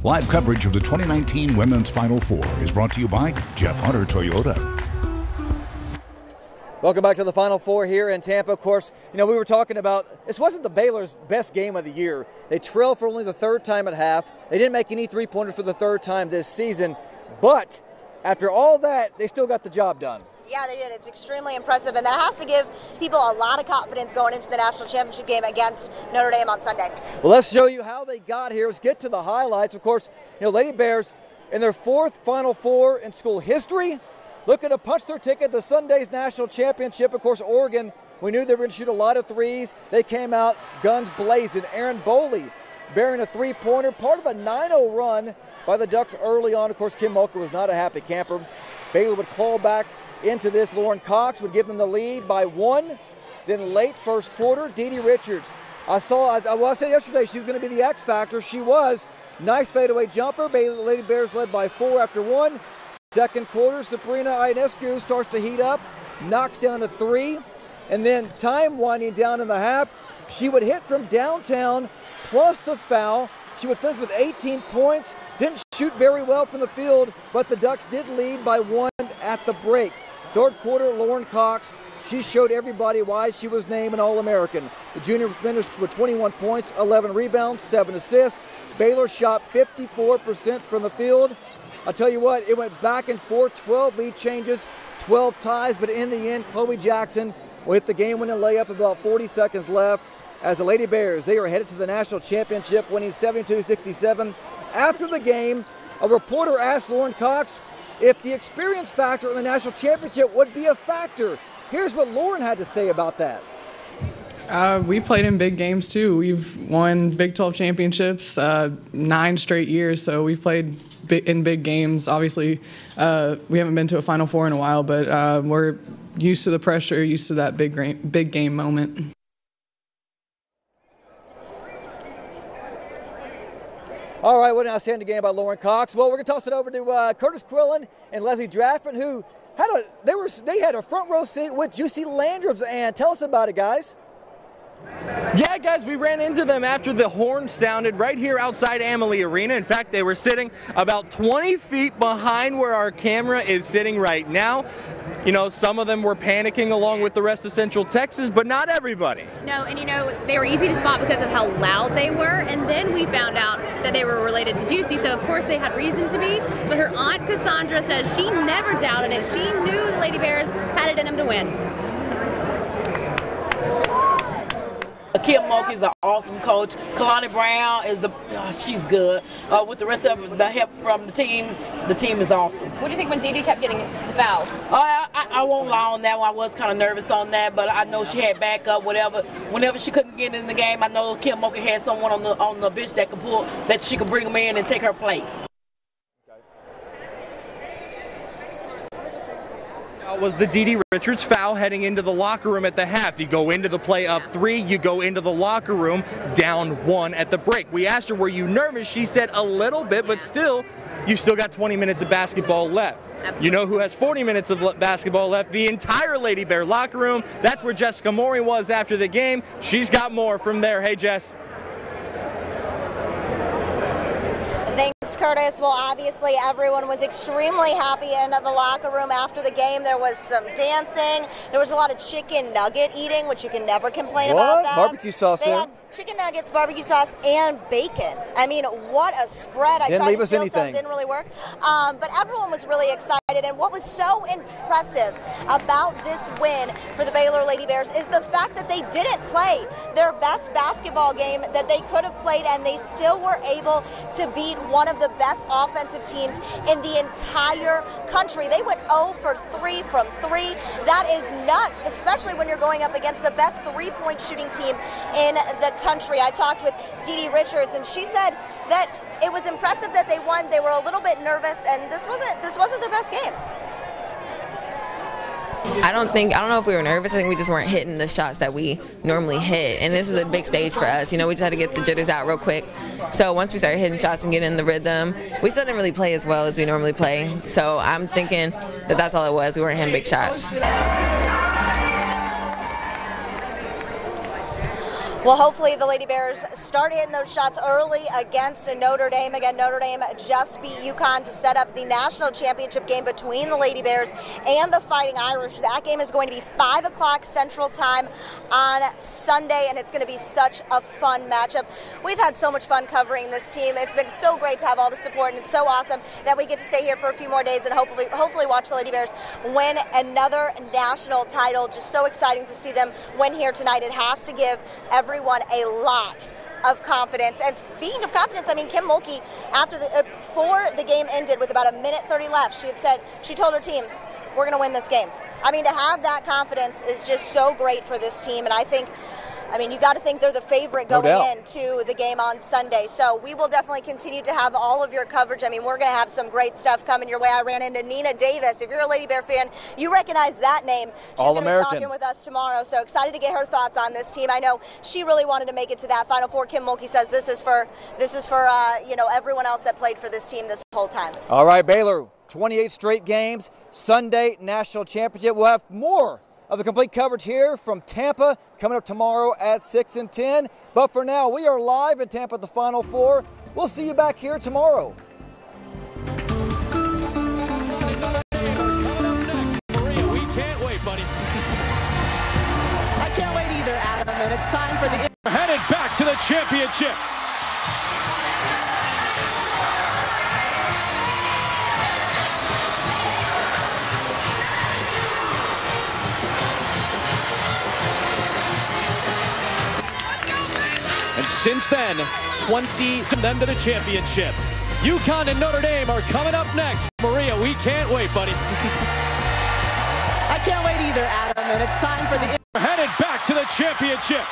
Live coverage of the 2019 Women's Final Four is brought to you by Jeff Hunter Toyota. Welcome back to the Final Four here in Tampa. Of course, we were talking about this wasn't the Baylor's best game of the year. They trailed for only the third time at half. They didn't make any three-pointers for the third time this season. But after all that, they still got the job done. Yeah, they did. It's extremely impressive, and that has to give people a lot of confidence going into the national championship game against Notre Dame on Sunday. Well, let's show you how they got here. Let's get to the highlights. Of course, Lady Bears in their fourth Final Four in school history, looking to punch their ticket to Sunday's national championship. Of course, Oregon, we knew they were going to shoot a lot of threes. They came out guns blazing. Aaron Boley bearing a three-pointer, part of a 9-0 run by the Ducks early on. Of course, Kim Mulkey was not a happy camper. Baylor would claw back into this. Lauren Cox would give them the lead by 1. Then late first quarter, Didi Richards. I said yesterday she was going to be the X factor. She was. Nice fadeaway jumper. Baylor Lady Bears led by 4 after 1. Second quarter, Sabrina Ionescu starts to heat up, knocks down a 3. And then time winding down in the half, she would hit from downtown plus the foul. She would finish with 18 points. Didn't shoot very well from the field, but the Ducks did lead by 1 at the break. Third quarter, Lauren Cox, she showed everybody why she was named an All-American. The junior finished with 21 points, 11 rebounds, 7 assists. Baylor shot 54% from the field. I'll tell you what, it went back and forth, 12 lead changes, 12 ties, but in the end, Chloe Jackson will hit the game-winning layup with about 40 seconds left. As the Lady Bears, they are headed to the national championship, winning 72-67. After the game, a reporter asked Lauren Cox if the experience factor in the national championship would be a factor. Here's what Lauren had to say about that. We played in big games too. We've won Big 12 championships 9 straight years, so we've played in big games. Obviously, we haven't been to a Final Four in a while, but we're used to the pressure, used to that big game moment. All right, what an outstanding game by Lauren Cox. Well, we're going to toss it over to Curtis Quillen and Leslie Draftman, who they had a front row seat with Juicy Landrums. And tell us about it, guys. Yeah, guys, we ran into them after the horn sounded right here outside Amalie Arena. In fact, they were sitting about 20 feet behind where our camera is sitting right now. Some of them were panicking along with the rest of Central Texas, but not everybody. No, and they were easy to spot because of how loud they were, and then we found out that they were related to Juicy, so of course they had reason to be, but her aunt Cassandra says she never doubted it. She knew the Lady Bears had it in them to win. Kim Mulkey is an awesome coach. Kalani Brown is she's good. With the rest of the help from the team is awesome. What do you think when Didi kept getting the fouls? I won't lie on that one. I was kind of nervous on that, but I know she had backup, whatever. Whenever she couldn't get in the game, I know Kim Mulkey had someone on the bench that she could bring them in and take her place. Was the Didi Richards foul heading into the locker room at the half. You go into the play up 3, you go into the locker room down 1 at the break. We asked her, were you nervous? She said a little bit, but still, you still got 20 minutes of basketball left. Absolutely. You know who has 40 minutes of basketball left? The entire Lady Bear locker room. That's where Jessica Maury was after the game. She's got more from there. Hey, Jess. Thanks, Curtis. Well, obviously, everyone was extremely happy in the locker room after the game. There was some dancing. There was a lot of chicken nugget eating, which you can never complain about that. Barbecue sauce, They had chicken nuggets, barbecue sauce, and bacon. I mean, what a spread. I tried to steal some, didn't really work. But everyone was really excited. And what was so impressive about this win for the Baylor Lady Bears is the fact that they didn't play their best basketball game that they could have played, and they still were able to beat one of the best offensive teams in the entire country. They went 0 for 3 from 3. That is nuts, especially when you're going up against the best three-point shooting team in the country. I talked with Didi Richards, and she said that it was impressive that they won. They were a little bit nervous, and this wasn't their best game. I don't know if we were nervous. I think we just weren't hitting the shots that we normally hit. And this is a big stage for us. We just had to get the jitters out real quick. So once we started hitting shots and getting in the rhythm, we still didn't really play as well as we normally play. So I'm thinking that that's all it was. We weren't hitting big shots. Well, hopefully the Lady Bears start hitting those shots early against Notre Dame. Again, Notre Dame just beat UConn to set up the national championship game between the Lady Bears and the Fighting Irish. That game is going to be 5 o'clock Central Time on Sunday, and it's going to be such a fun matchup. We've had so much fun covering this team. It's been so great to have all the support, and it's so awesome that we get to stay here for a few more days and hopefully watch the Lady Bears win another national title. Just so exciting to see them win here tonight. It has to give everyone a lot of confidence. And speaking of confidence, I mean, Kim Mulkey, before the game ended with about 1:30 left, she told her team, we're going to win this game. I mean, to have that confidence is just so great for this team, and I mean, you got to think they're the favorite going into the game on Sunday. So we will definitely continue to have all of your coverage. I mean, we're going to have some great stuff coming your way. I ran into Nina Davis. If you're a Lady Bear fan, you recognize that name. She's going to be talking with us tomorrow. So excited to get her thoughts on this team. I know she really wanted to make it to that Final Four. Kim Mulkey says this is for everyone else that played for this team this whole time. All right, Baylor, 28 straight games, Sunday national championship. We'll have more of the complete coverage here from Tampa coming up tomorrow at 6 and 10. But for now, we are live in Tampa at the Final Four. We'll see you back here tomorrow. Maria, we can't wait, buddy. I can't wait either, Adam, and it's time for the... Headed back to the championship. And since then, 20 to them to the championship. UConn and Notre Dame are coming up next. Maria, we can't wait, buddy. I can't wait either, Adam, and it's time for the... Headed back to the championship.